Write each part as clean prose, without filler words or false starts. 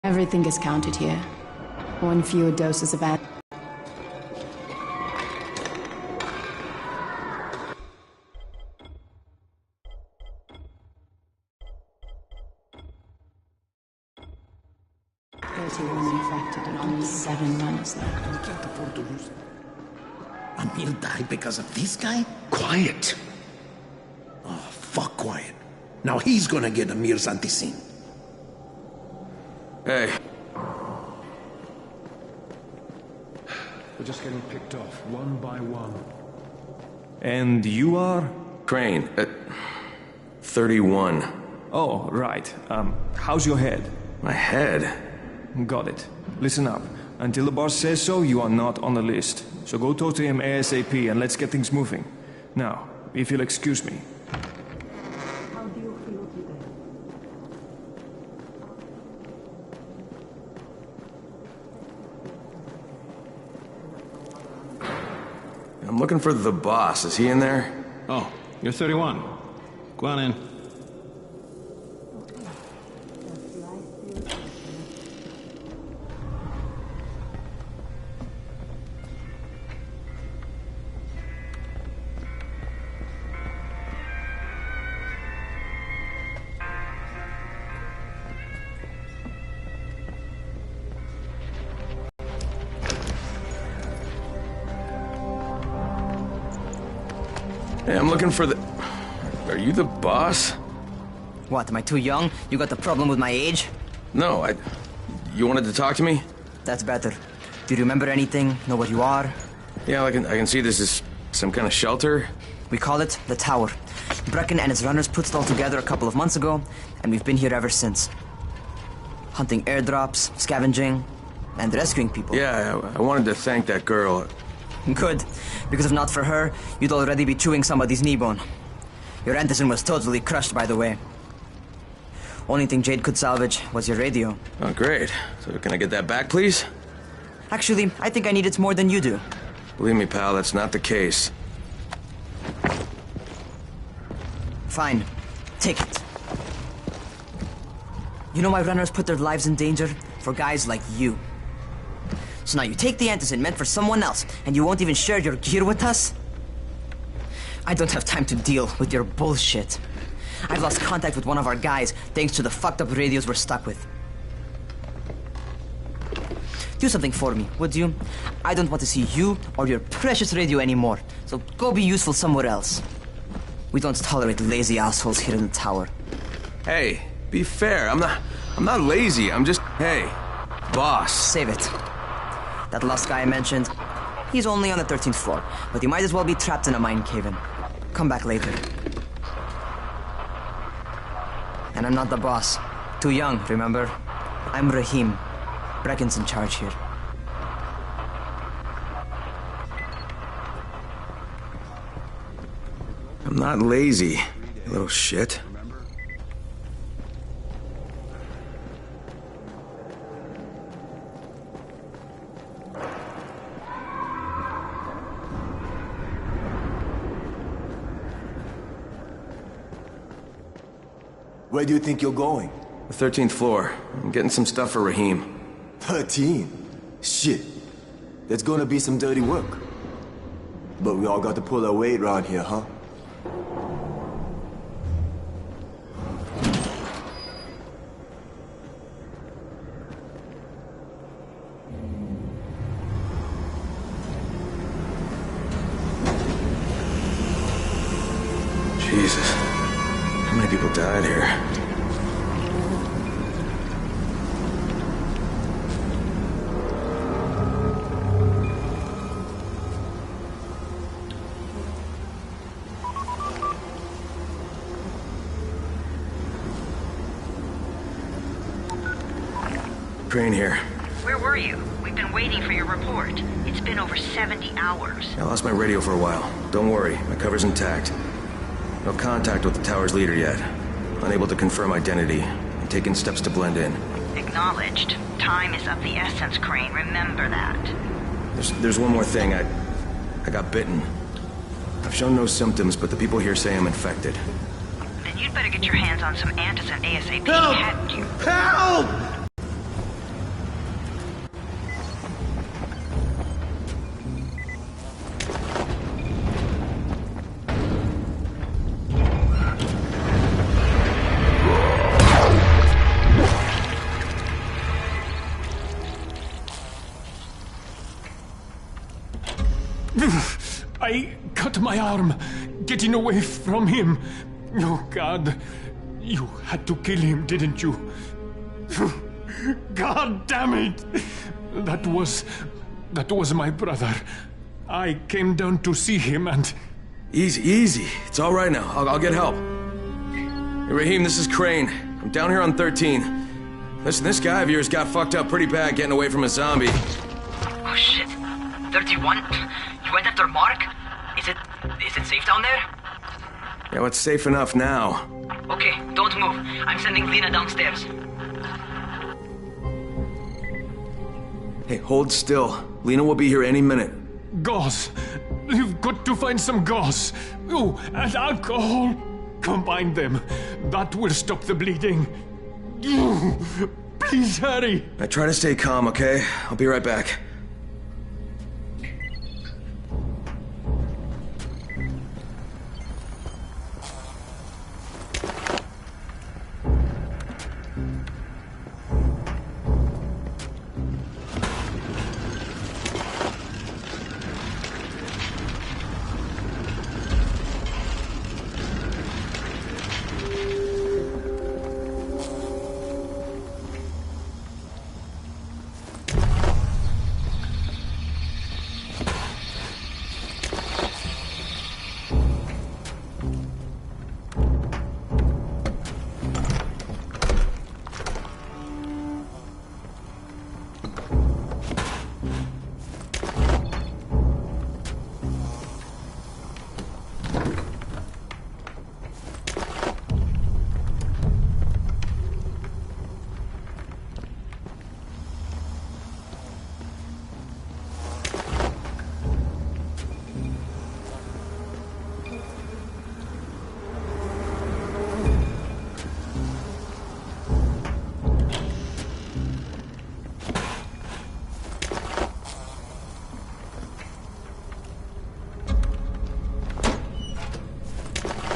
Everything is counted here. One fewer doses of 31 infected and only 7 runners left. We can't afford to lose. Amir died because of this guy? Quiet! Oh, fuck quiet. Now he's gonna get Amir's anti-scene. Hey. We're just getting picked off, one by one. And you are? Crane, 31. Oh, right. How's your head? My head? Got it. Listen up. Until the boss says so, you are not on the list. So go talk to him ASAP and let's get things moving. Now, if you'll excuse me. How do you feel today? I'm looking for the boss. Is he in there? Oh, you're 31. Go on in. Hey, I'm looking for the... Are you the boss? What, am I too young? You got the problem with my age? No, You wanted to talk to me? That's better. Do you remember anything? Know what you are? Yeah, I can see this is some kind of shelter. We call it the Tower. Brecken and his runners put it all together a couple of months ago, and we've been here ever since. Hunting airdrops, scavenging, and rescuing people. Yeah, I wanted to thank that girl. Good, because if not for her, you'd already be chewing somebody's knee bone. Your Anderson was totally crushed, by the way. Only thing Jade could salvage was your radio. Oh, great. So can I get that back, please? Actually, I think I need it more than you do. Believe me, pal, that's not the case. Fine. Take it. You know why runners put their lives in danger? For guys like you. So now you take the antizin meant for someone else, and you won't even share your gear with us? I don't have time to deal with your bullshit. I've lost contact with one of our guys thanks to the fucked up radios we're stuck with. Do something for me, would you? I don't want to see you or your precious radio anymore, so go be useful somewhere else. We don't tolerate lazy assholes here in the Tower. Hey, be fair. I'm not lazy. I'm just... Hey, boss. Save it. That last guy I mentioned, he's only on the 13th floor, but he might as well be trapped in a mine cave-in. Come back later. And I'm not the boss. Too young, remember? I'm Rahim. Brecken's in charge here. I'm not lazy, you little shit. Where do you think you're going? The 13th floor. I'm getting some stuff for Rahim. 13? Shit. That's gonna be some dirty work. But we all got to pull our weight around here, huh? Jesus. How many people died here? Crane here. Where were you? We've been waiting for your report. It's been over 70 hours. I lost my radio for a while. Don't worry, my cover's intact. No contact with the tower's leader yet. Unable to confirm identity. I'm taking steps to blend in. Acknowledged. Time is of the essence, Crane. Remember that. There's one more thing. I got bitten. I've shown no symptoms, but the people here say I'm infected. Then you'd better get your hands on some antizin ASAP. Help! Hadn't you? Help! I cut my arm getting away from him. Oh, God. You had to kill him, didn't you? God damn it! That was my brother. I came down to see him and... Easy, easy. It's all right now. I'll get help. Hey, Rahim, this is Crane. I'm down here on 13. Listen, this guy of yours got fucked up pretty bad getting away from a zombie. Oh, shit. 31? You went after Mark? Is it safe down there? Yeah, well, it's safe enough now. Okay, don't move. I'm sending Lena downstairs. Hey, hold still. Lena will be here any minute. Gauze. You've got to find some gauze. Oh, and alcohol. Combine them. That will stop the bleeding. Please hurry. Now try to stay calm, okay? I'll be right back.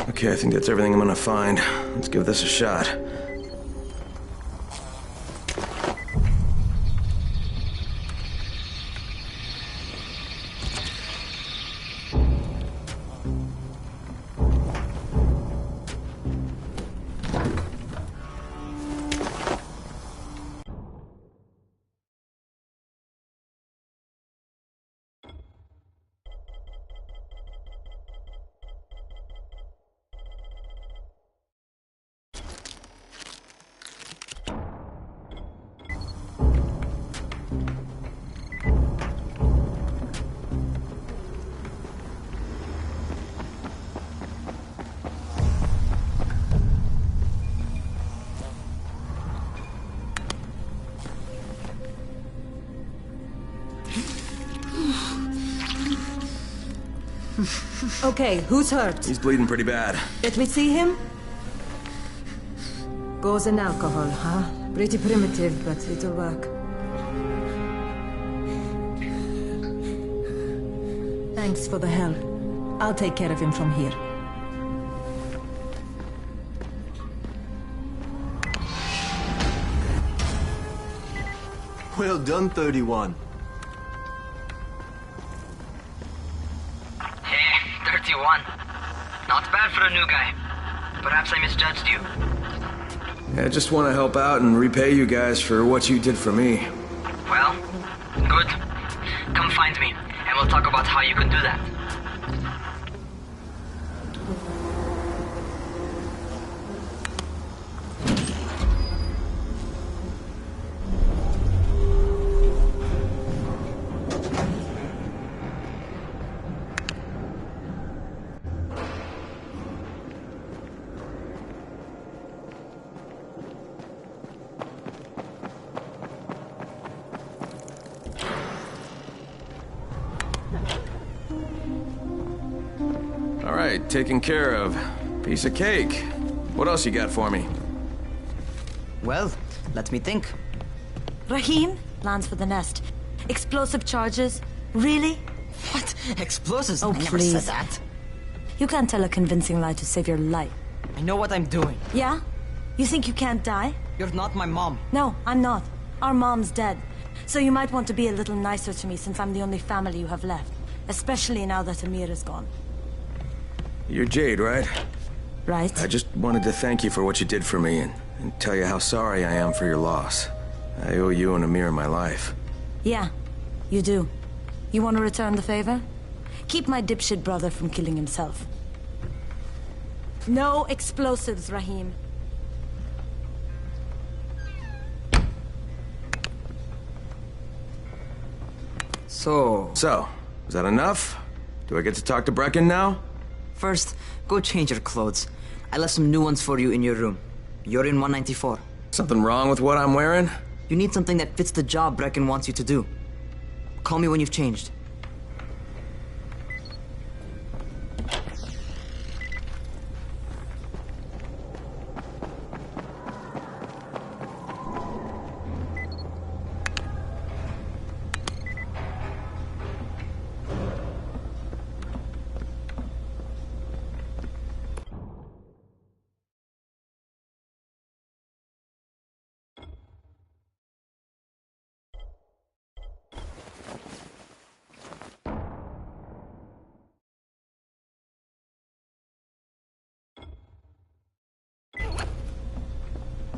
Okay, I think that's everything I'm gonna find. Let's give this a shot. Okay, who's hurt? He's bleeding pretty bad. Let me see him. Gauze and alcohol, huh? Pretty primitive, but it'll work. Thanks for the help. I'll take care of him from here. Well done, 31. Hey, 31. Not bad for a new guy. Perhaps I misjudged you. Yeah, I just want to help out and repay you guys for what you did for me. Well, good. Come find me, and we'll talk about how you can do that. Taken care of. Piece of cake. What else you got for me? Well, let me think. Rahim? Plans for the nest. Explosive charges? Really? What? Explosives? Oh, I never please. said that. You can't tell a convincing lie to save your life. I know what I'm doing. Yeah? You think you can't die? You're not my mom. No, I'm not. Our mom's dead. So you might want to be a little nicer to me since I'm the only family you have left. Especially now that Amir is gone. You're Jade, right? Right? I just wanted to thank you for what you did for me and tell you how sorry I am for your loss. I owe you and Amir my life. Yeah, you do. You want to return the favor? Keep my dipshit brother from killing himself. No explosives, Rahim. So, is that enough? Do I get to talk to Brecken now? First, go change your clothes. I left some new ones for you in your room. You're in 194. Something wrong with what I'm wearing? You need something that fits the job Brecken wants you to do. Call me when you've changed.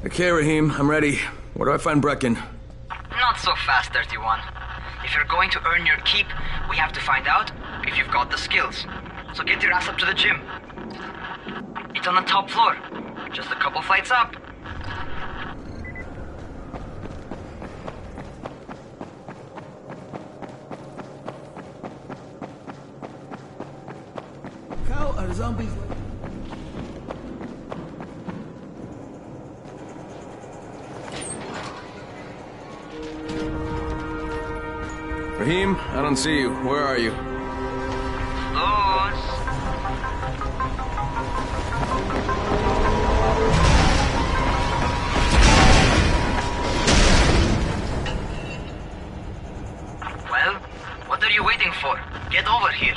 Okay, Rahim, I'm ready. Where do I find Brecken? Not so fast, 31. If you're going to earn your keep, we have to find out if you've got the skills. So get your ass up to the gym. It's on the top floor. Just a couple flights up. How are zombies? Rahim, I don't see you. Where are you? Close. Well, what are you waiting for? Get over here.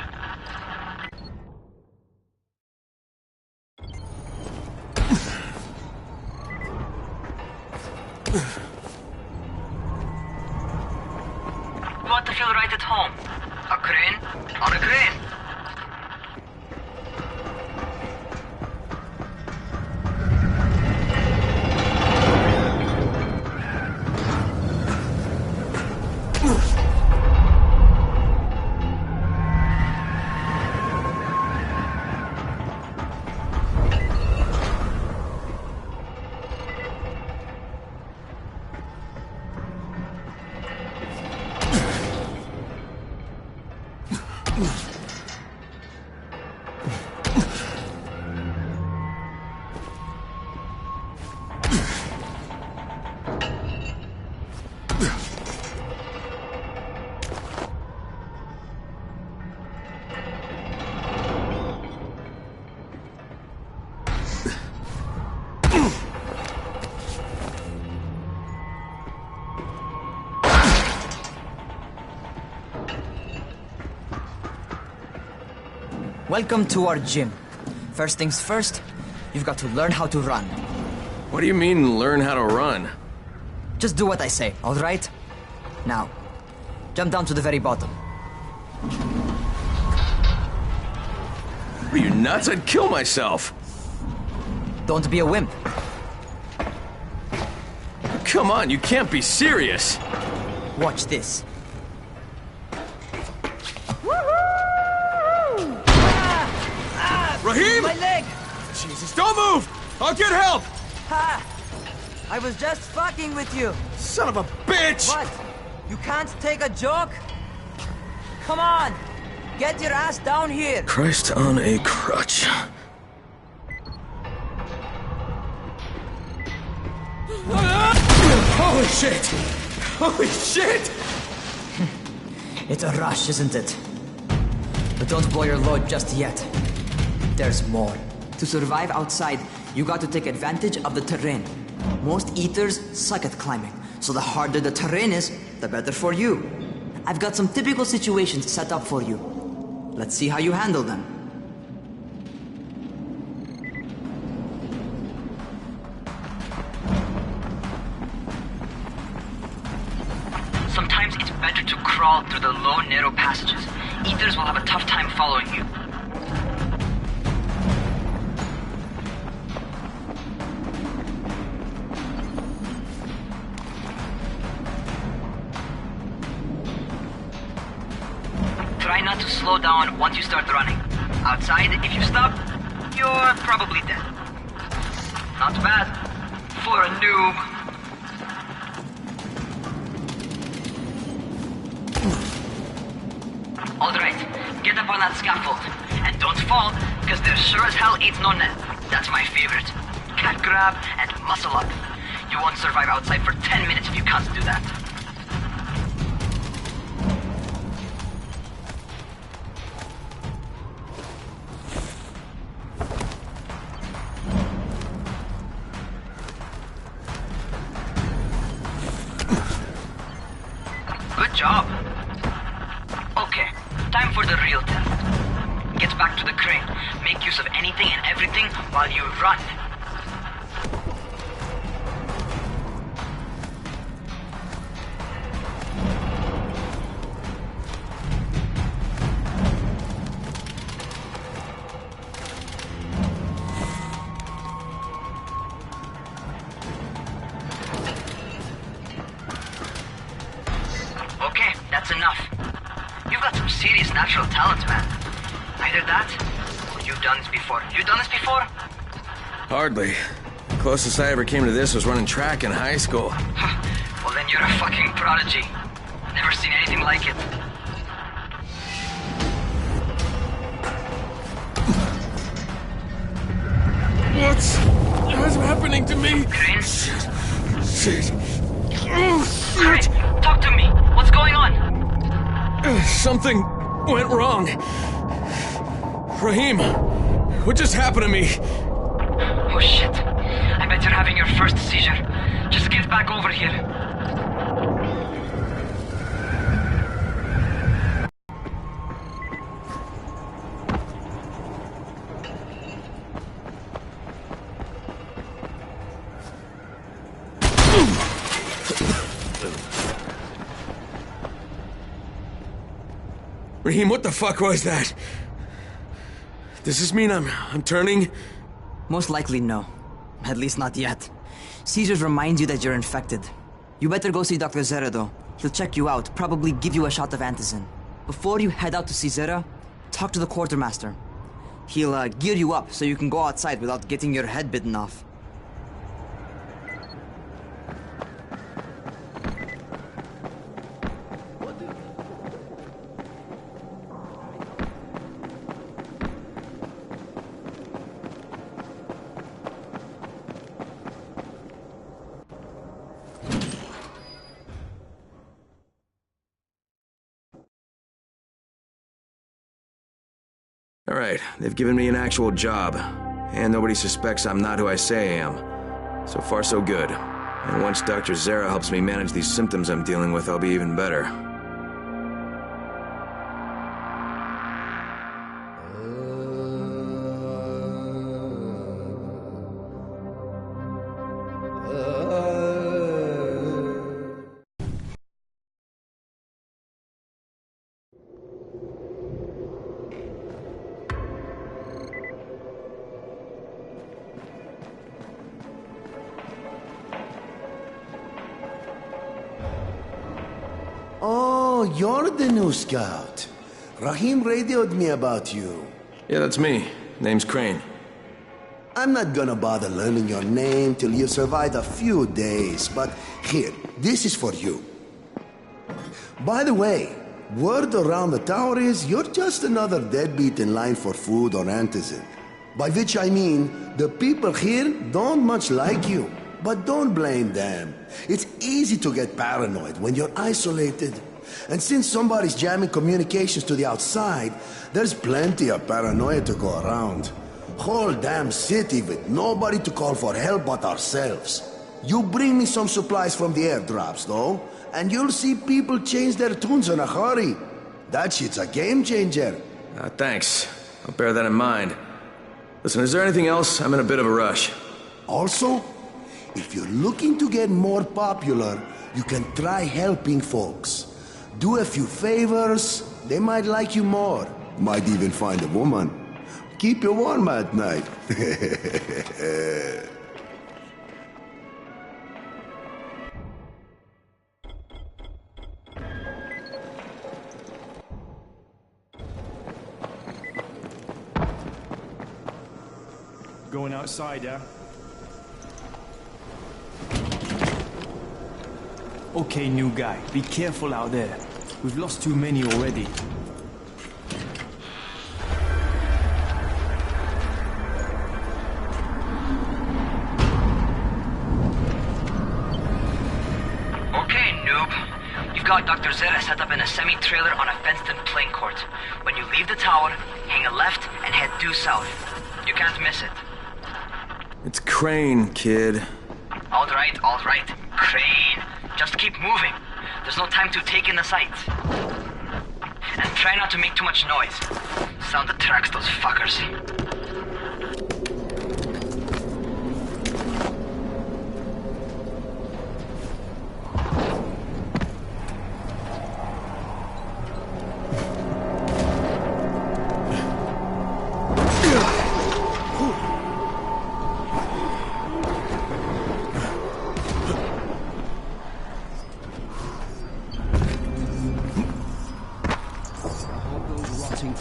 You want to feel right at home. A crane on a crane. Welcome to our gym. First things first, you've got to learn how to run. What do you mean, learn how to run? Just do what I say, all right? Now, jump down to the very bottom. Are you nuts? I'd kill myself. Don't be a wimp. Come on, you can't be serious. Watch this. Rahim! My leg! Jesus, don't move! I'll get help! Ha! I was just fucking with you. Son of a bitch! What? You can't take a joke? Come on! Get your ass down here! Christ on a crutch. Holy shit! Holy shit! It's a rush, isn't it? But don't blow your load just yet. There's more. To survive outside, you got to take advantage of the terrain. Most eaters suck at climbing, so the harder the terrain is, the better for you. I've got some typical situations set up for you. Let's see how you handle them. Sometimes it's better to crawl crawl through the low, narrow passages. Eaters will have a tough time following you. Try not to slow down once you start running. Outside, if you stop, you're probably dead. Not bad for a noob. Alright, get up on that scaffold. And don't fall, because there sure as hell ain't no net. That's my favorite. Cat grab and muscle up. You won't survive outside for 10 minutes if you can't do that. Good job. Okay, time for the real test. Get back to the crane. Make use of anything and everything while you run. Okay, that's enough. You've got some serious natural talent, man. Either that, or you've done this before. You done this before? Hardly. Closest I ever came to this was running track in high school. Well, then you're a fucking prodigy. Never seen anything like it. What's happening to me? Crane? Shit. Crane, talk to me. What's going on? Something went wrong. Rahim, what just happened to me? Oh shit. I bet you're having your first seizure. Just get back over here. Rahim, what the fuck was that? Does this mean I'm turning? Most likely no. At least not yet. Seizures remind you that you're infected. You better go see Dr. Zere though. He'll check you out, probably give you a shot of antizin. Before you head out to see Zere, talk to the quartermaster. He'll gear you up so you can go outside without getting your head bitten off. All right, they've given me an actual job, and nobody suspects I'm not who I say I am. So far, so good. And once Dr. Zere helps me manage these symptoms I'm dealing with, I'll be even better. Oh, you're the new scout. Rahim radioed me about you. Yeah, that's me. Name's Crane. I'm not gonna bother learning your name till you survived a few days, but here, this is for you. By the way, word around the tower is you're just another deadbeat in line for food or antizin. By which I mean, the people here don't much like you. But don't blame them. It's easy to get paranoid when you're isolated. And since somebody's jamming communications to the outside, there's plenty of paranoia to go around. Whole damn city with nobody to call for help but ourselves. You bring me some supplies from the airdrops, though, and you'll see people change their tunes in a hurry. That shit's a game changer. Thanks. I'll bear that in mind. Listen, is there anything else? I'm in a bit of a rush. Also, if you're looking to get more popular, you can try helping folks. Do a few favors, they might like you more. Might even find a woman. Keep you warm at night. Going outside, yeah? Okay, new guy. Be careful out there. We've lost too many already. Okay, noob. You've got Dr. Zere set up in a semi-trailer on a fenced-in playing court. When you leave the tower, hang a left and head due south. You can't miss it. It's Crane, kid. All right, Crane. Just keep moving. There's no time to take in the sights. And try not to make too much noise. Sound attracts those fuckers.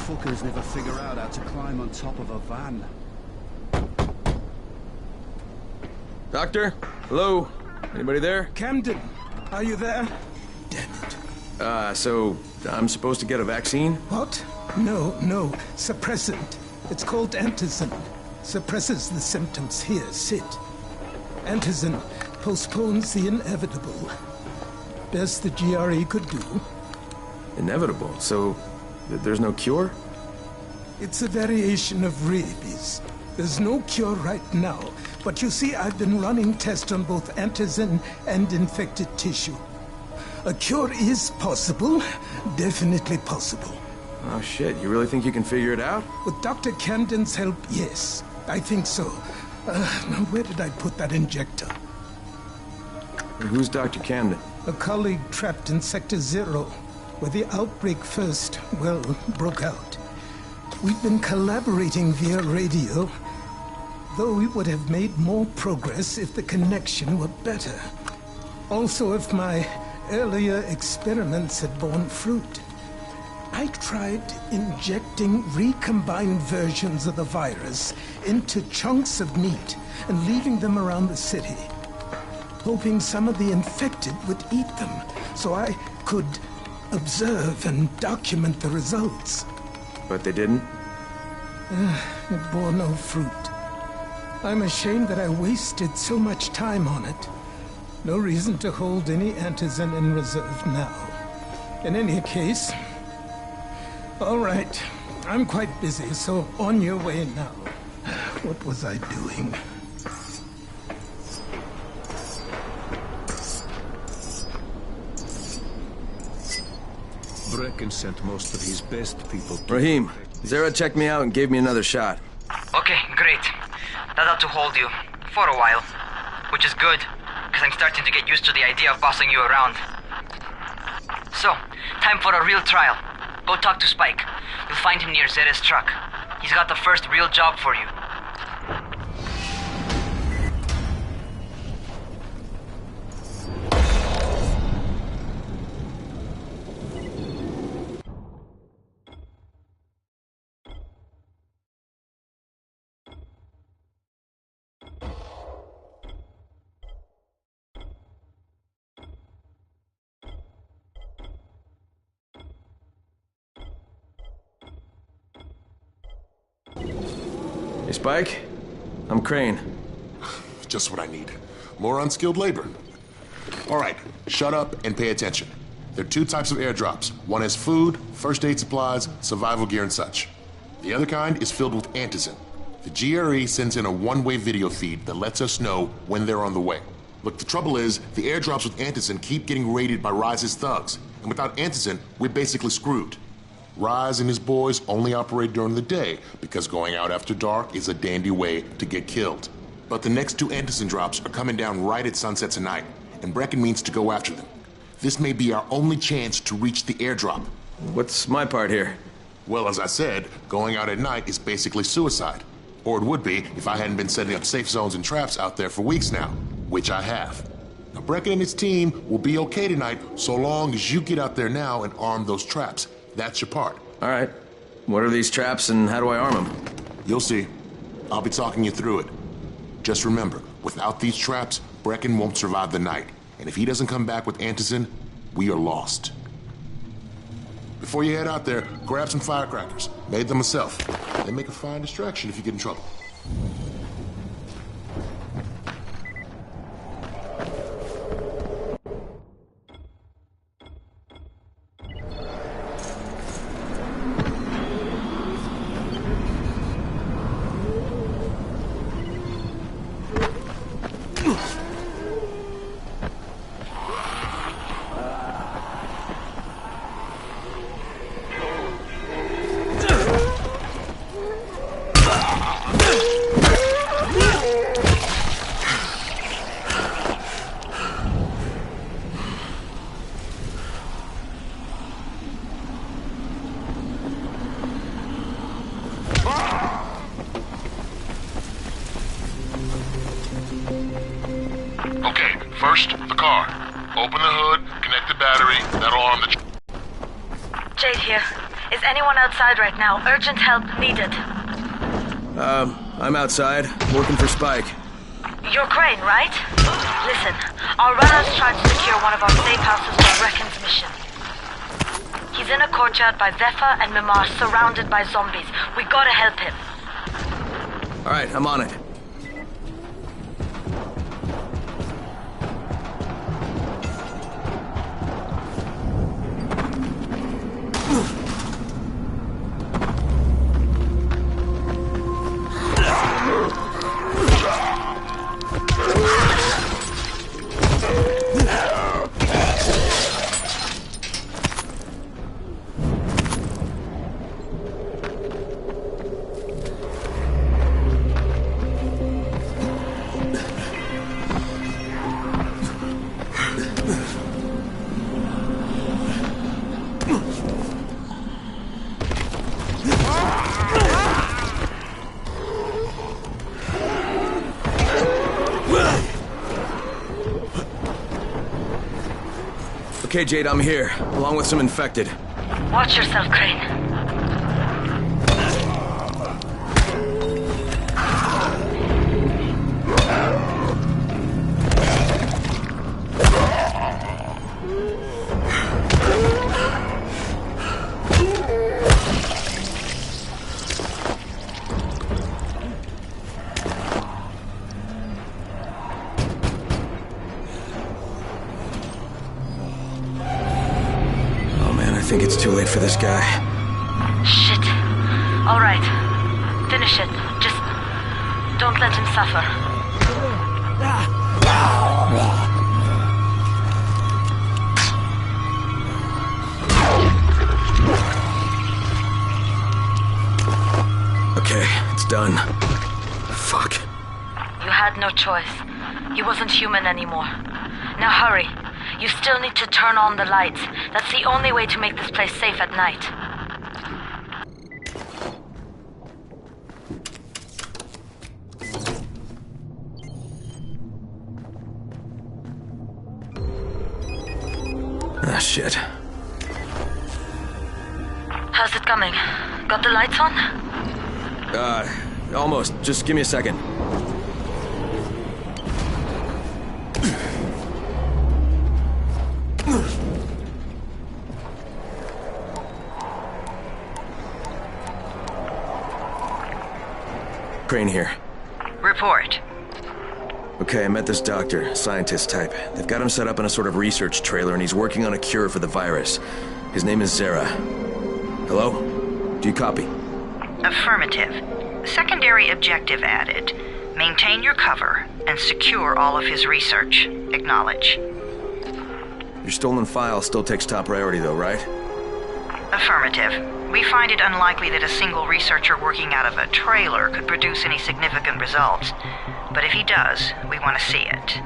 Fuckers never figure out how to climb on top of a van. Doctor? Hello? Anybody there? Camden, are you there? So I'm supposed to get a vaccine? What? No. Suppressant. It's called Antizin. Suppresses the symptoms. Here, sit. Antizin postpones the inevitable. Best the GRE could do. Inevitable? So there's no cure? It's a variation of rabies. There's no cure right now, but you see, I've been running tests on both Antizin and infected tissue. A cure is possible, definitely possible. Oh shit, you really think you can figure it out? With Dr. Camden's help, yes, I think so. Now where did I put that injector? Who's Dr. Camden? A colleague trapped in Sector 0. Where the outbreak first, broke out. We've been collaborating via radio, though we would have made more progress if the connection were better. Also, if my earlier experiments had borne fruit. I tried injecting recombined versions of the virus into chunks of meat and leaving them around the city, hoping some of the infected would eat them, so I could observe and document the results. But they didn't? It bore no fruit. I'm ashamed that I wasted so much time on it. No reason to hold any Antizin in reserve now. In any case, all right, I'm quite busy, so on your way now. What was I doing? Brecken sent most of his best people to... Rahim, Zere checked me out and gave me another shot. Okay, great. That ought to hold you. For a while. Which is good, because I'm starting to get used to the idea of bossing you around. So, time for a real trial. Go talk to Spike. You'll find him near Zere's truck. He's got the first real job for you. Hey, Spike. I'm Crane. Just what I need. More unskilled labor. All right, shut up and pay attention. There are two types of airdrops. One has food, first aid supplies, survival gear, and such. The other kind is filled with Antizin. The GRE sends in a one-way video feed that lets us know when they're on the way. Look, the trouble is, the airdrops with Antizin keep getting raided by Rais's thugs, and without Antizin, we're basically screwed. Rais and his boys only operate during the day because going out after dark is a dandy way to get killed. But the next two Antizin drops are coming down right at sunset tonight, and Brecken means to go after them. This may be our only chance to reach the airdrop. What's my part here? Well, as I said, going out at night is basically suicide. Or it would be if I hadn't been setting up safe zones and traps out there for weeks now, which I have. Now, Brecken and his team will be okay tonight so long as you get out there now and arm those traps. That's your part. All right. What are these traps and how do I arm them? You'll see. I'll be talking you through it. Just remember, without these traps, Brecken won't survive the night. And if he doesn't come back with Antizin, we are lost. Before you head out there, grab some firecrackers. Made them myself. They make a fine distraction if you get in trouble. First, the car. Open the hood, connect the battery, that'll arm the... Jade here. Is anyone outside right now? Urgent help needed. I'm outside, working for Spike. You're Crane, right? Listen, our runners tried to secure one of our safe houses for Brecken's mission. He's in a courtyard by Zephyr and Mimar, surrounded by zombies. We gotta help him. Alright, I'm on it. Okay, Jade, I'm here, along with some infected. Watch yourself, Crane. I think it's too late for this guy. Shit. All right. Finish it. Just don't let him suffer. Okay, it's done. Fuck. You had no choice. He wasn't human anymore. Now hurry. You still need to turn on the lights. That's the only way to make this place safe at night. Ah, shit. How's it coming? Got the lights on? Almost. Just give me a second. Crane here. Report. Okay, I met this doctor, scientist type. They've got him set up in a sort of research trailer, and he's working on a cure for the virus. His name is Zere. Hello? Do you copy? Affirmative. Secondary objective added. Maintain your cover and secure all of his research. Acknowledge. Your stolen file still takes top priority, though, right? Affirmative. We find it unlikely that a single researcher working out of a trailer could produce any significant results. But if he does, we want to see it.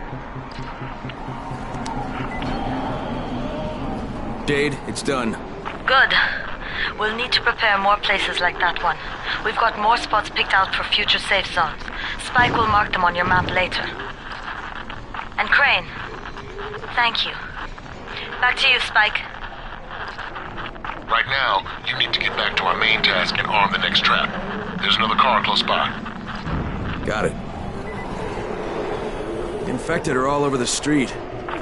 Jade, it's done. Good. We'll need to prepare more places like that one. We've got more spots picked out for future safe zones. Spike will mark them on your map later. And Crane, thank you. Back to you, Spike. Right now, you need to get back to our main task and arm the next trap. There's another car close by. Got it. The infected are all over the street.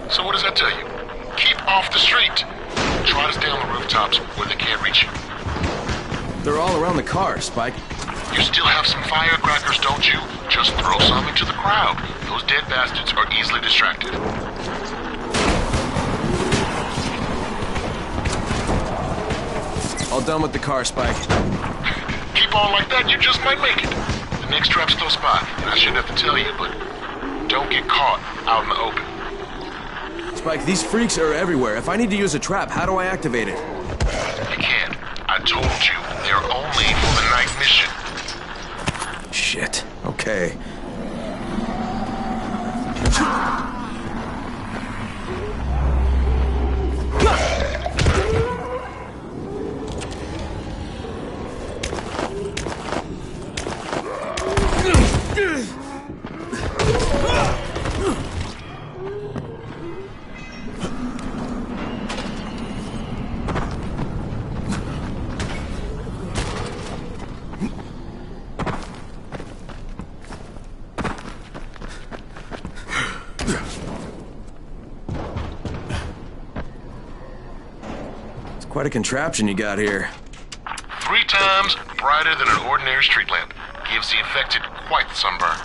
So what does that tell you? Keep off the street. Try to stay on the rooftops where they can't reach you. They're all around the car, Spike. You still have some firecrackers, don't you? Just throw some into the crowd. Those dead bastards are easily distracted. All done with the car, Spike. Keep on like that, you just might make it. The next trap's close by, and I shouldn't have to tell you, but don't get caught out in the open. Spike, these freaks are everywhere. If I need to use a trap, how do I activate it? You can't. I told you, they're only for the night mission. Shit. Okay. Quite a contraption you got here. 3 times brighter than an ordinary street lamp. Gives the infected quite the sunburn.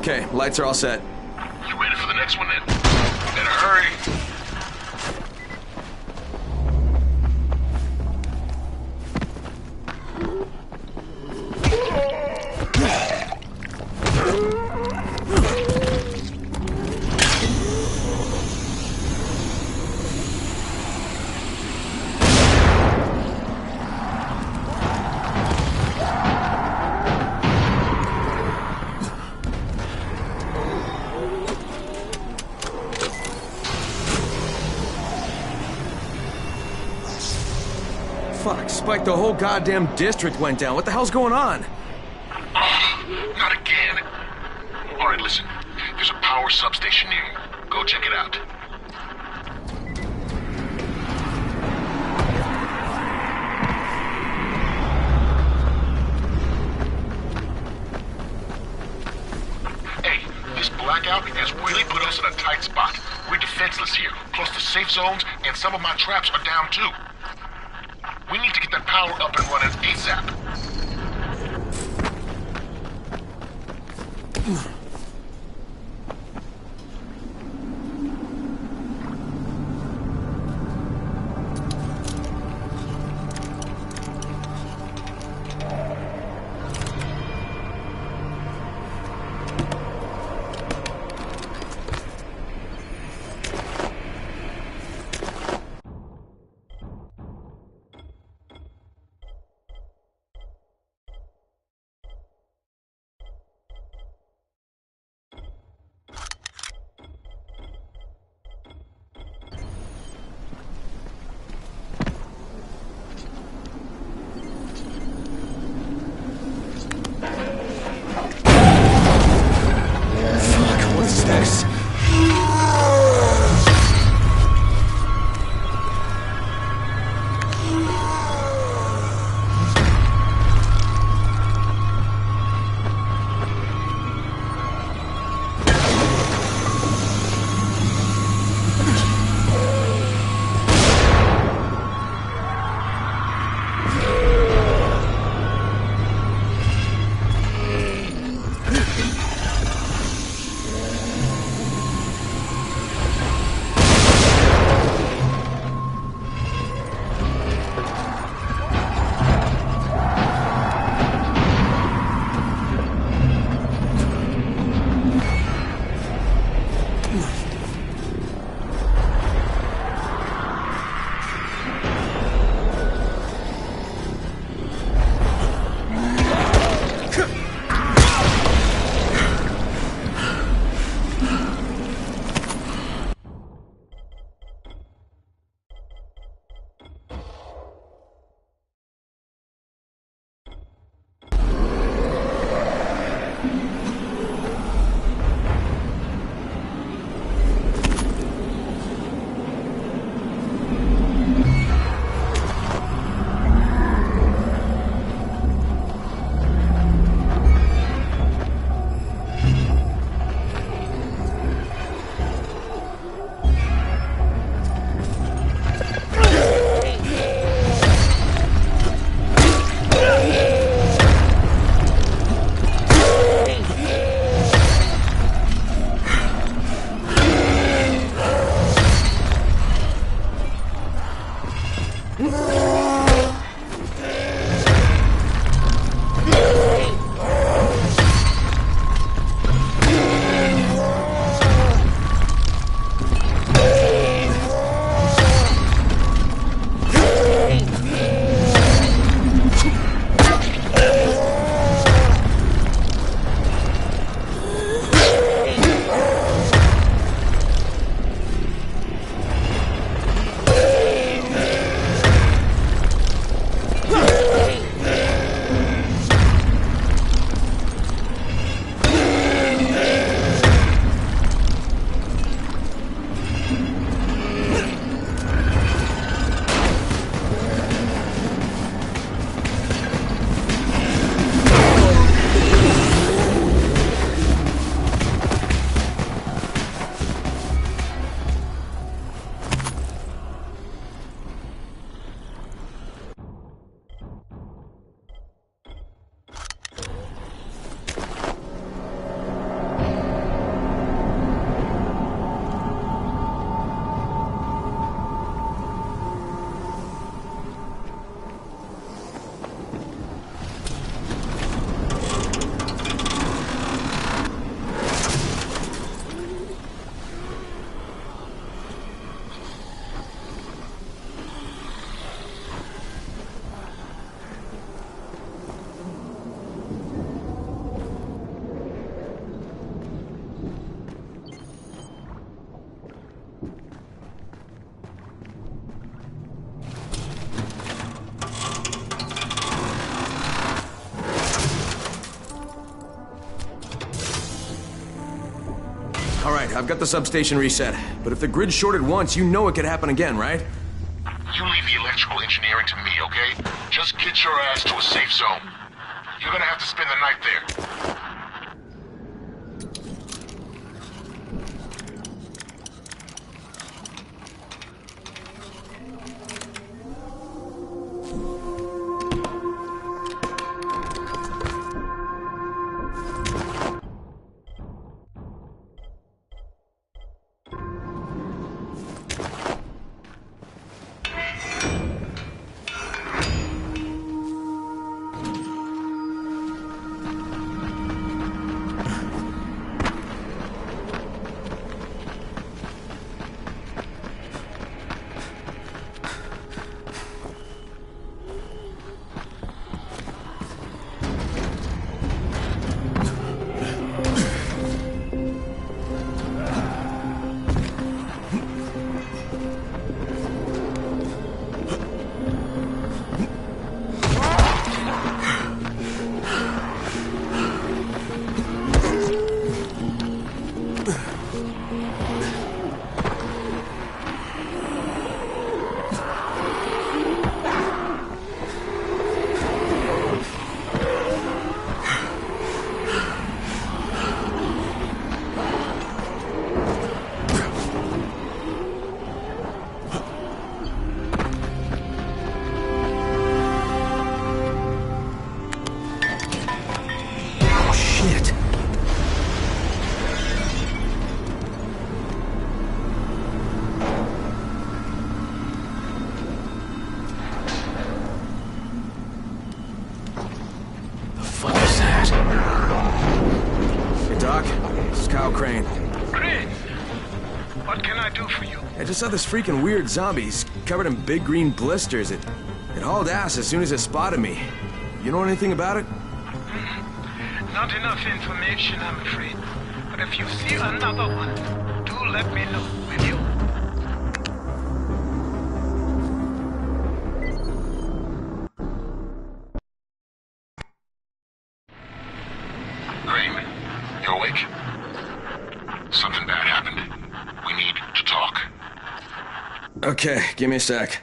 Okay, lights are all set. You ready for the next one then? Better hurry. Fuck, Spike, the whole goddamn district went down. What the hell's going on? Not again. All right, listen. There's a power substation near you. Go check it out. Hey, this blackout has really put us in a tight spot. We're defenseless here. Plus the safe zones and some of my traps are down too. We need to get that power up and running ASAP. All right, I've got the substation reset. But if the grid shorted once, you know it could happen again, right? You leave the electrical engineering to me, okay? Just get your ass to a safe zone. You're gonna have to spend the night there. I saw this freaking weird zombie. He's covered in big green blisters. It hauled ass as soon as it spotted me. You know anything about it? Not enough information, I'm afraid. But if you see another one, do let me know, will you? Crane, you awake? Something bad happened. We need to talk. Okay, give me a sec.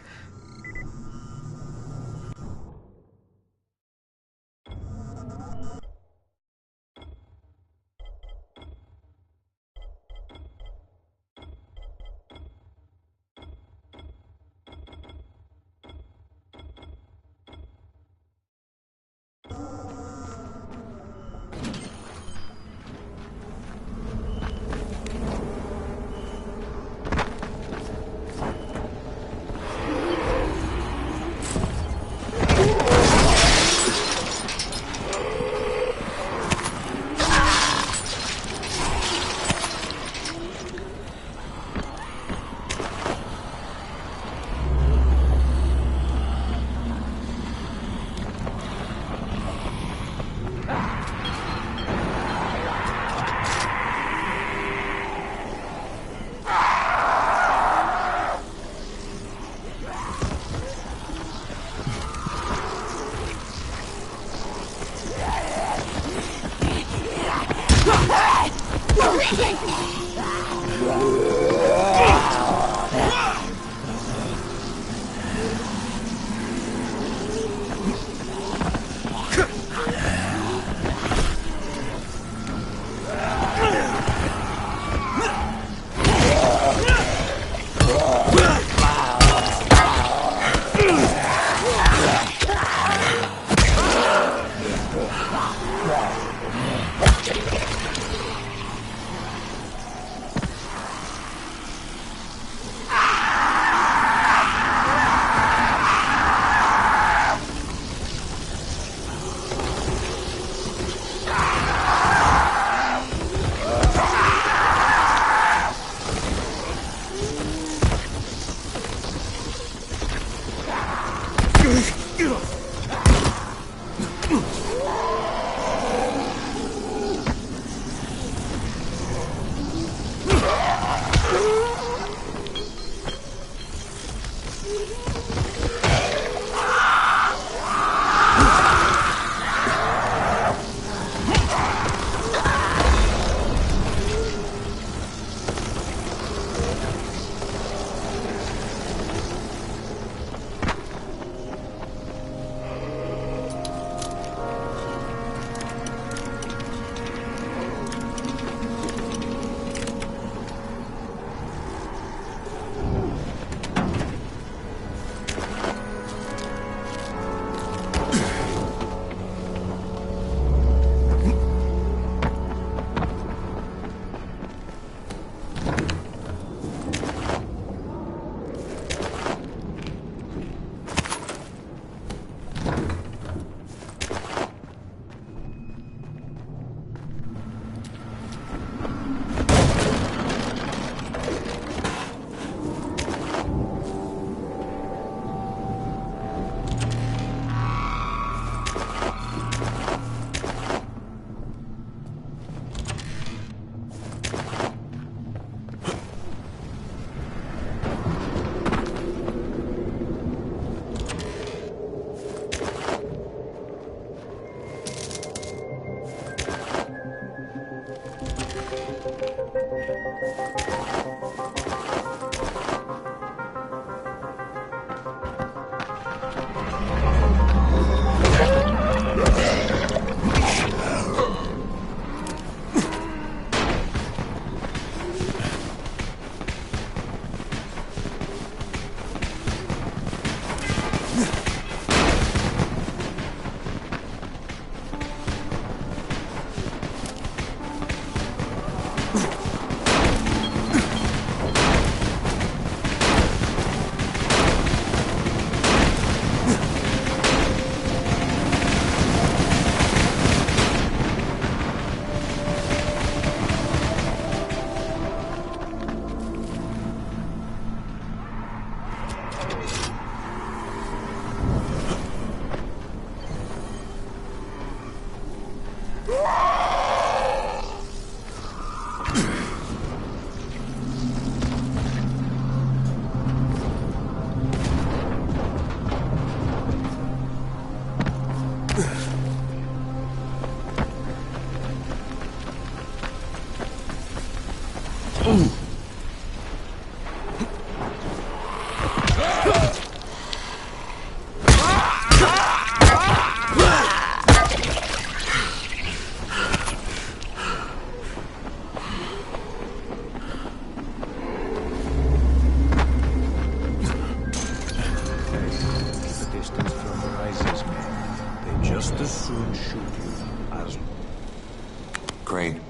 Crane,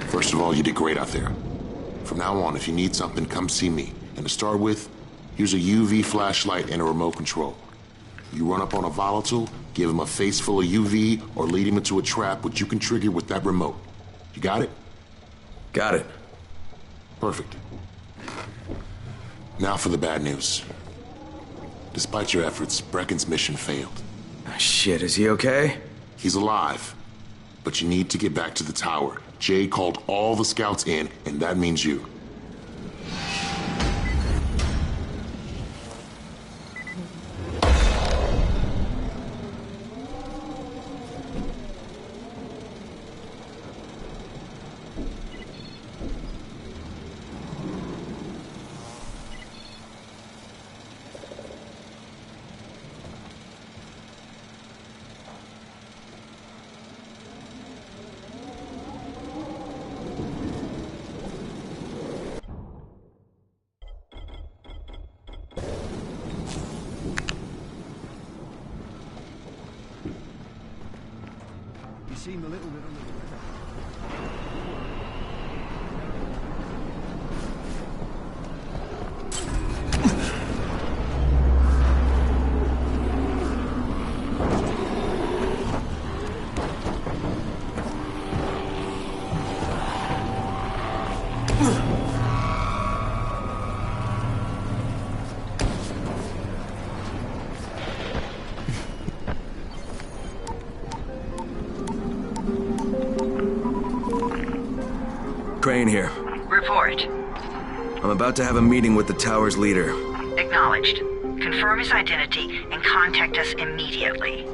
first of all, you did great out there. From now on, if you need something, come see me. And to start with, use a UV flashlight and a remote control. You run up on a volatile, give him a face full of UV, or lead him into a trap which you can trigger with that remote. You got it? Got it. Perfect. Now for the bad news. Despite your efforts, Brecken's mission failed. Shit, is he okay? He's alive. But you need to get back to the tower. Jade called all the scouts in, and that means you. You seem a little bit under the weather. Crane here. Report. I'm about to have a meeting with the tower's leader. Acknowledged. Confirm his identity and contact us immediately.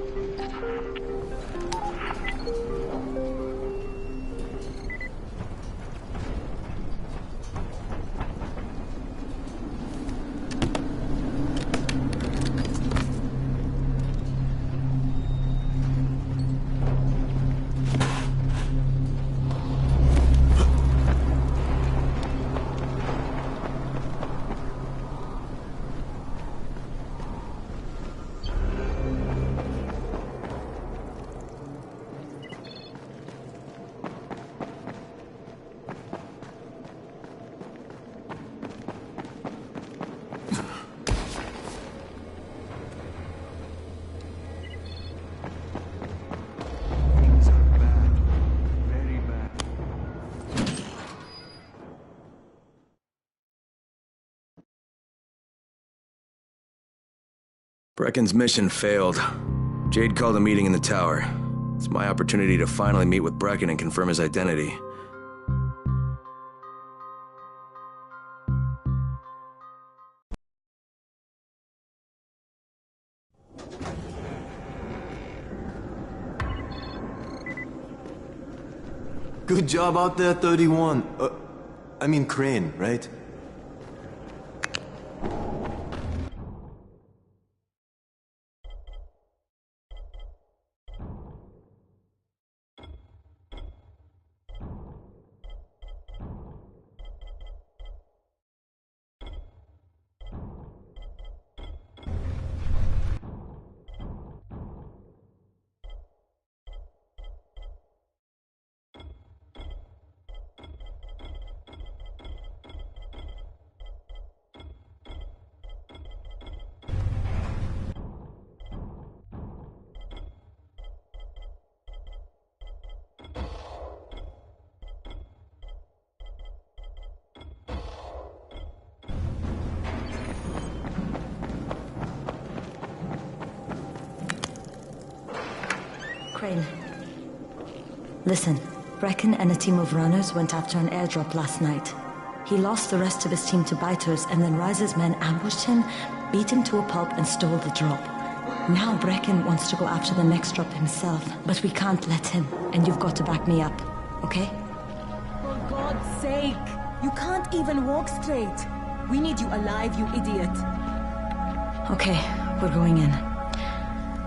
Brecken's mission failed. Jade called a meeting in the tower. It's my opportunity to finally meet with Brecken and confirm his identity. Good job out there, 31. I mean Crane, right? Crane. Listen, Brecken and a team of runners went after an airdrop last night. He lost the rest of his team to biters, and then Rise's men ambushed him, beat him to a pulp, and stole the drop. Now Brecken wants to go after the next drop himself, but we can't let him, and you've got to back me up, okay? For God's sake! You can't even walk straight. We need you alive, you idiot. Okay, we're going in.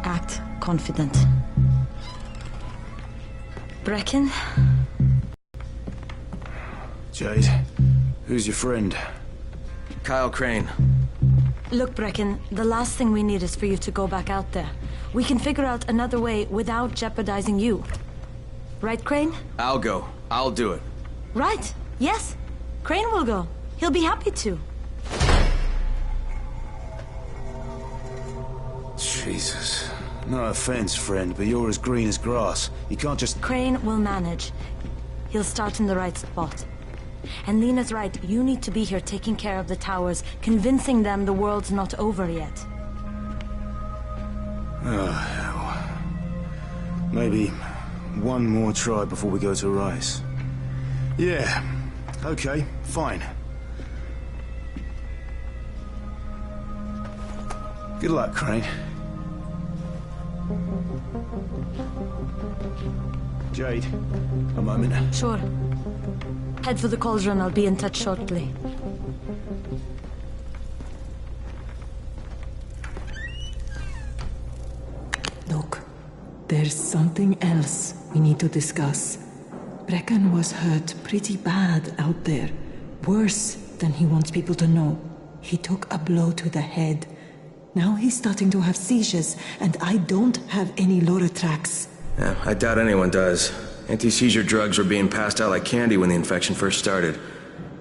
Act confident. Brecken? Jade, who's your friend? Kyle Crane. Look, Brecken, the last thing we need is for you to go back out there. We can figure out another way without jeopardizing you. Right, Crane? I'll go. I'll do it. Right. Yes. Crane will go. He'll be happy to. Jesus. No offense, friend, but you're as green as grass. You can't just... Crane will manage. He'll start in the right spot. And Lena's right, you need to be here taking care of the towers, convincing them the world's not over yet. Oh, hell. Maybe one more try before we go to Rise. Yeah, okay, fine. Good luck, Crane. Jade, a moment. Sure. Head for the cauldron, I'll be in touch shortly. Look, there's something else we need to discuss. Brecken was hurt pretty bad out there. Worse than he wants people to know. He took a blow to the head. Now he's starting to have seizures, and I don't have any Loratrax. Yeah, I doubt anyone does. Anti-seizure drugs were being passed out like candy when the infection first started.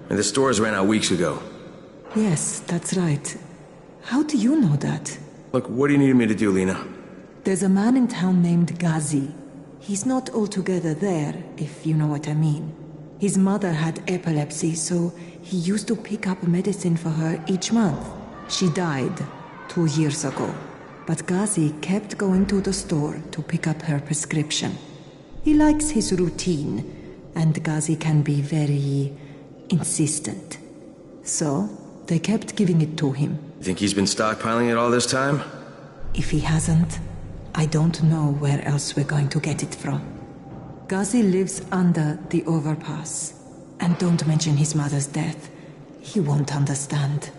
And the stores ran out weeks ago. Yes, that's right. How do you know that? Look, what do you need me to do, Lena? There's a man in town named Ghazi. He's not altogether there, if you know what I mean. His mother had epilepsy, so he used to pick up medicine for her each month. She died 2 years ago, but Ghazi kept going to the store to pick up her prescription. He likes his routine, and Ghazi can be very insistent. So, they kept giving it to him. You think he's been stockpiling it all this time? If he hasn't, I don't know where else we're going to get it from. Ghazi lives under the overpass. And don't mention his mother's death. He won't understand.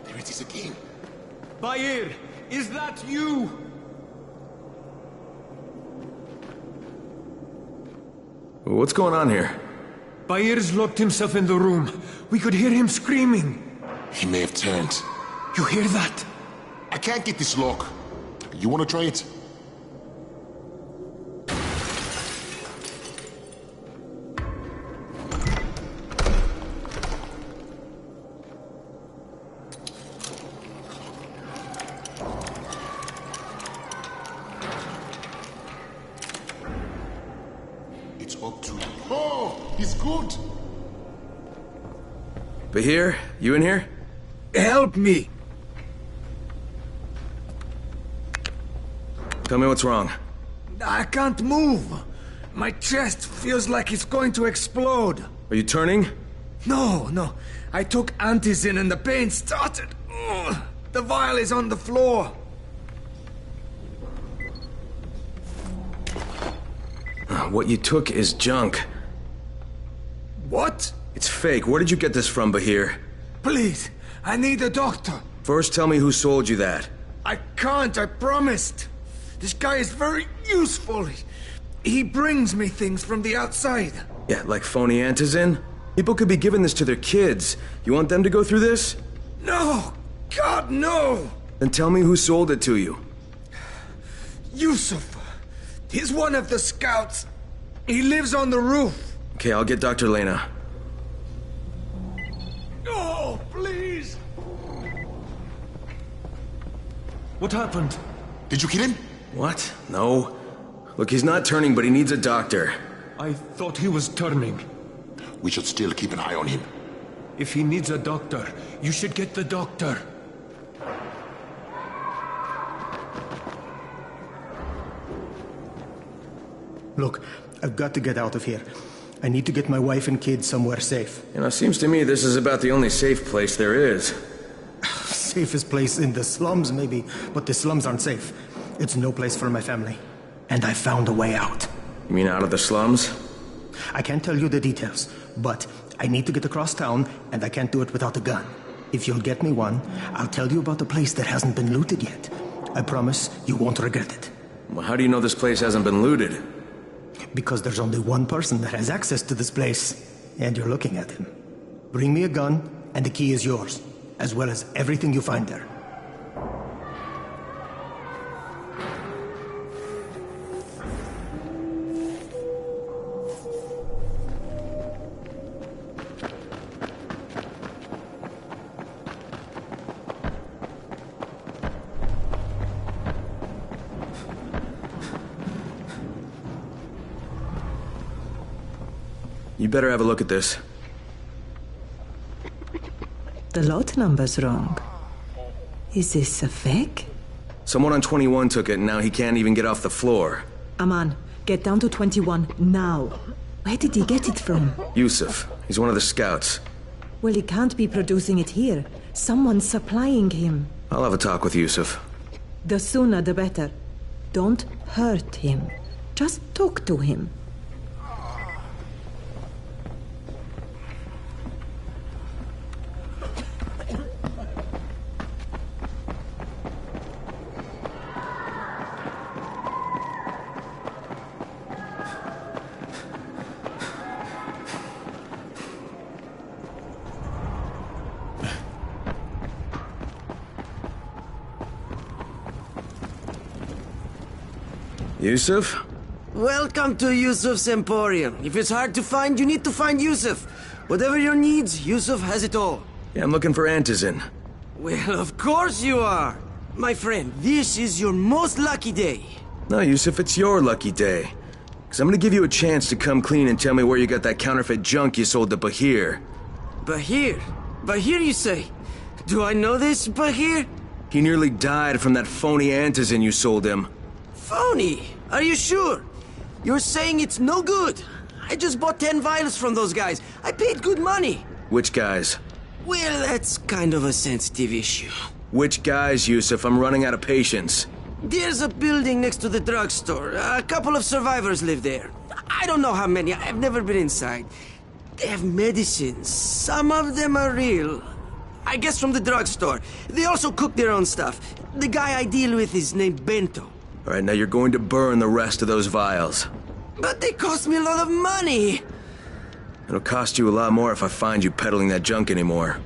There it is again. Bair, is that you? What's going on here? Bair's locked himself in the room. We could hear him screaming. He may have turned. You hear that? I can't get this lock. You want to try it? It's up to... Oh, he's good. Bahir, you in here? Help me! Tell me what's wrong. I can't move. My chest feels like it's going to explode. Are you turning? No. I took Antizin and the pain started. Ugh. The vial is on the floor. What you took is junk. What? It's fake. Where did you get this from, Bahir? Please, I need a doctor. First, tell me who sold you that. I can't, I promised. This guy is very useful. He brings me things from the outside. Yeah, like phony Antizin? People could be giving this to their kids. You want them to go through this? No! God, no! Then tell me who sold it to you. Yusuf. He's one of the scouts. He lives on the roof. Okay, I'll get Dr. Lena. Oh, please! What happened? Did you kill him? What? No. Look, he's not turning, but he needs a doctor. I thought he was turning. We should still keep an eye on him. If he needs a doctor, you should get the doctor. Look, I've got to get out of here. I need to get my wife and kids somewhere safe. You know, it seems to me this is about the only safe place there is. Safest place in the slums, maybe, but the slums aren't safe. It's no place for my family. And I found a way out. You mean out of the slums? I can't tell you the details, but I need to get across town, and I can't do it without a gun. If you'll get me one, I'll tell you about a place that hasn't been looted yet. I promise you won't regret it. Well, how do you know this place hasn't been looted? Because there's only one person that has access to this place, and you're looking at him. Bring me a gun, and the key is yours, as well as everything you find there. You better have a look at this. The lot number's wrong. Is this a fake? Someone on 21 took it, and now he can't even get off the floor. Aman, get down to 21 now. Where did he get it from? Yusuf. He's one of the scouts. Well, he can't be producing it here. Someone's supplying him. I'll have a talk with Yusuf. The sooner the better. Don't hurt him. Just talk to him. Yusuf? Welcome to Yusuf's Emporium. If it's hard to find, you need to find Yusuf. Whatever your needs, Yusuf has it all. Yeah, I'm looking for Antizin. Well, of course you are. My friend, this is your most lucky day. No, Yusuf, it's your lucky day. Because I'm gonna give you a chance to come clean and tell me where you got that counterfeit junk you sold to Bahir. Bahir? Bahir, you say? Do I know this, Bahir? He nearly died from that phony Antizin you sold him. Phony? Are you sure? You're saying it's no good? I just bought 10 vials from those guys. I paid good money. Which guys? Well, that's kind of a sensitive issue. Which guys, Yusuf? I'm running out of patience. There's a building next to the drugstore. A couple of survivors live there. I don't know how many. I've never been inside. They have medicines. Some of them are real. I guess from the drugstore. They also cook their own stuff. The guy I deal with is named Bento. All right, now you're going to burn the rest of those vials. But they cost me a lot of money. It'll cost you a lot more if I find you peddling that junk anymore.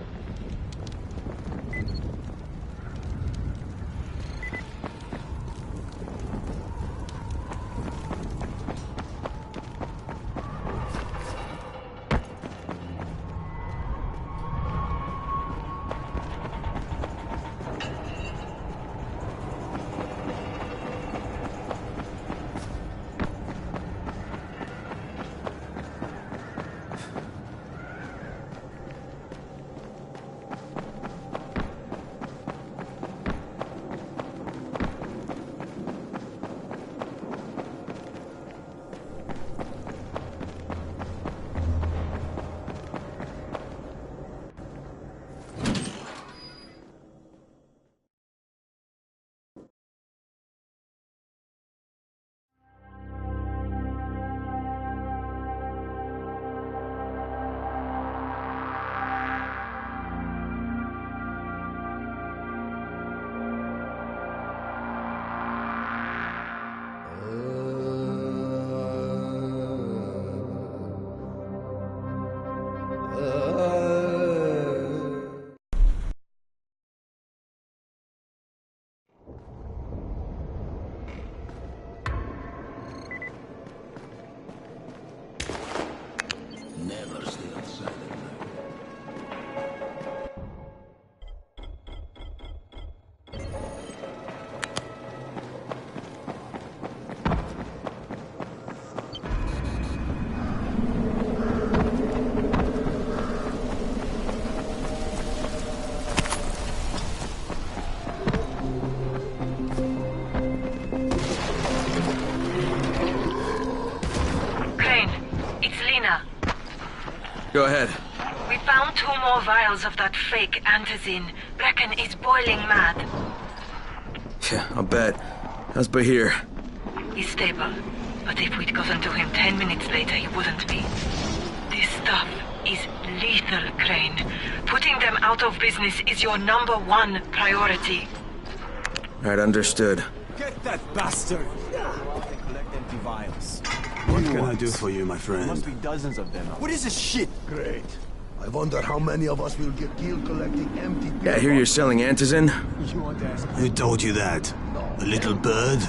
Crane, it's Lena. Go ahead. We found 2 more vials of that fake antizin. Brecken is boiling mad. Yeah, I'll bet. How's Bahir? He's stable. But if we'd gotten to him 10 minutes later, he wouldn't be. This stuff is lethal, Crane. Putting them out of business is your #1 priority. Right, understood. Get that bastard! Collect empty vials. What can I do for you, my friend? There must be dozens of them. What is this shit? Great. I wonder how many of us will get killed collecting empty... Yeah, I hear you're selling antizin? Who told you that? A little bird?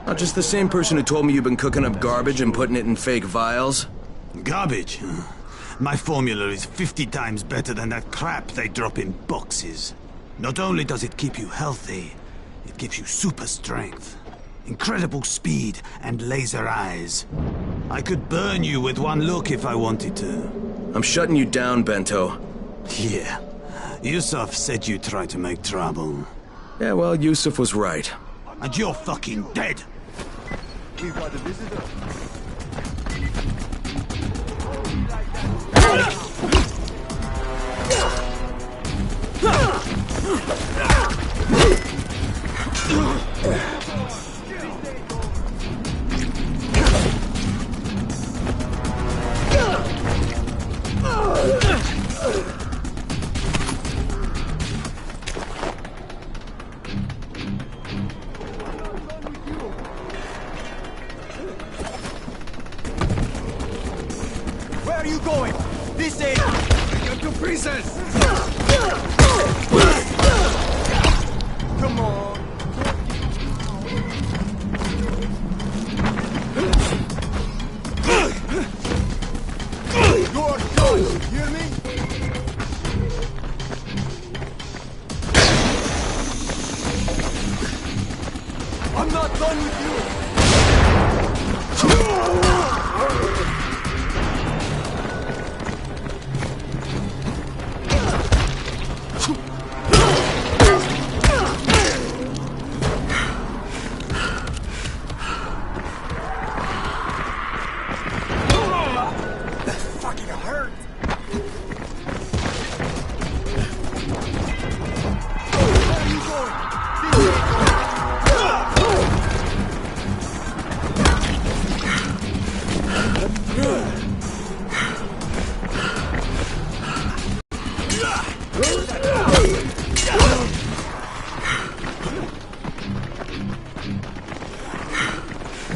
Not just the same person who told me you've been cooking up garbage and putting it in fake vials? Garbage? My formula is 50 times better than that crap they drop in boxes. Not only does it keep you healthy, it gives you super strength, incredible speed, and laser eyes. I could burn you with one look if I wanted to. I'm shutting you down, Bento. Yeah. Yusuf said you tried to make trouble. Yeah, well, Yusuf was right. And you're fucking dead! We've got a visitor. Where are you going? This ain't... You're to pieces! Come on! You're done! Hear me? I'm not done with you!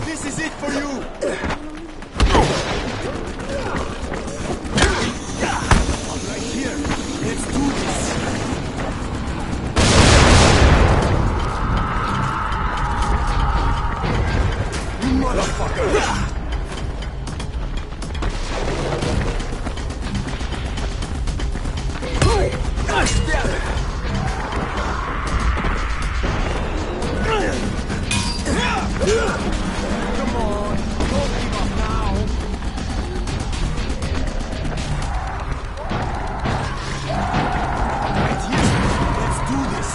This is it for you! Right here. Let's do this. You motherfucker! Come on, don't give up now. Right here, let's do this.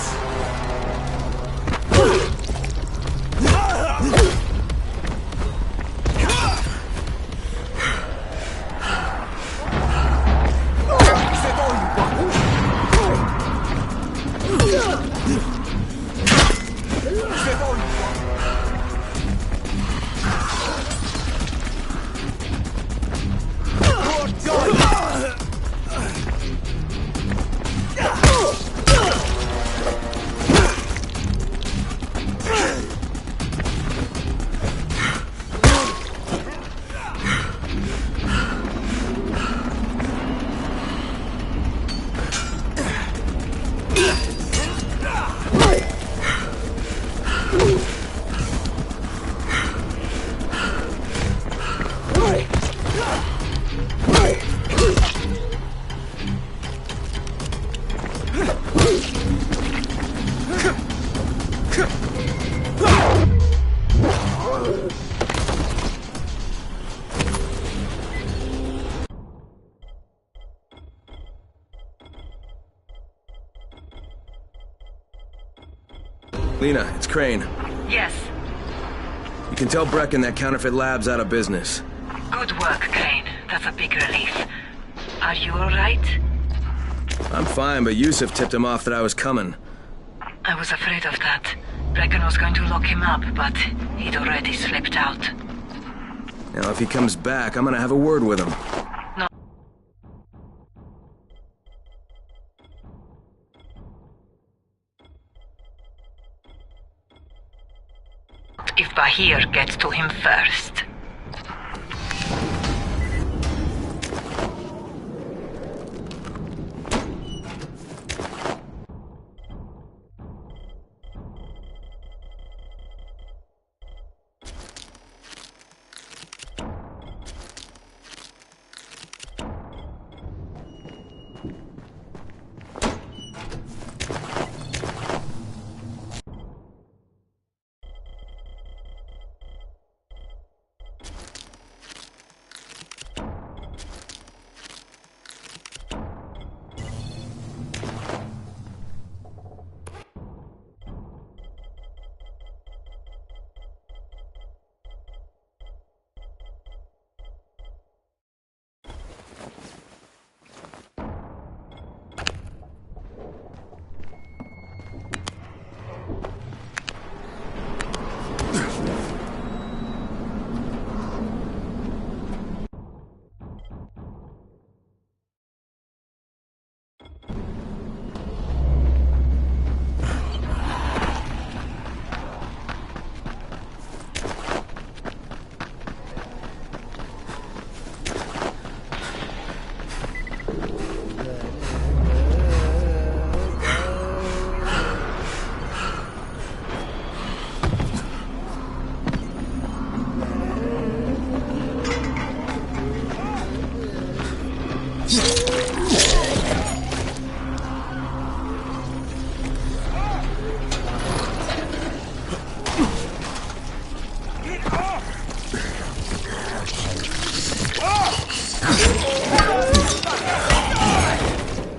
Is that all you want? Is that all you want? Lena, it's Crane. Yes. You can tell Brecken that Counterfeit Lab's out of business. Good work, Crane. That's a big relief. Are you alright? I'm fine, but Yusuf tipped him off that I was coming. I was afraid of that. Brecken was going to lock him up, but he'd already slipped out. Now, if he comes back, I'm gonna have a word with him. No. If Bahir gets to him first.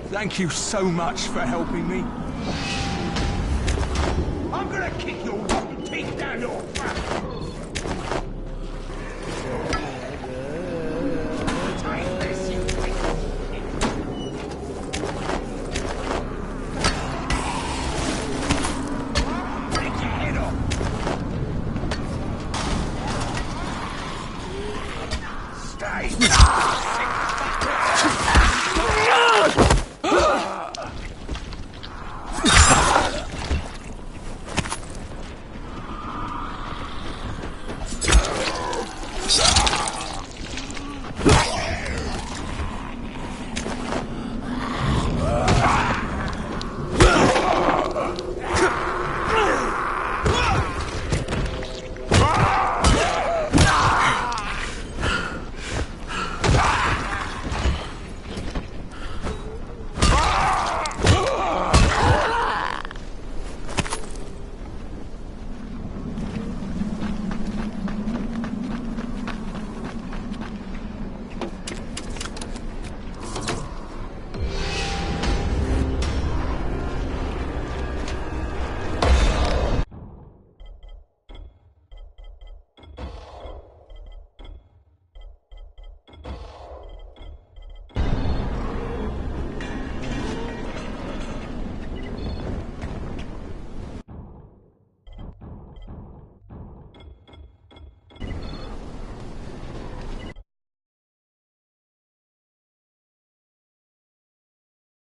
Thank you so much for helping me. I'm gonna kick your rotten teeth down your throat! Stay!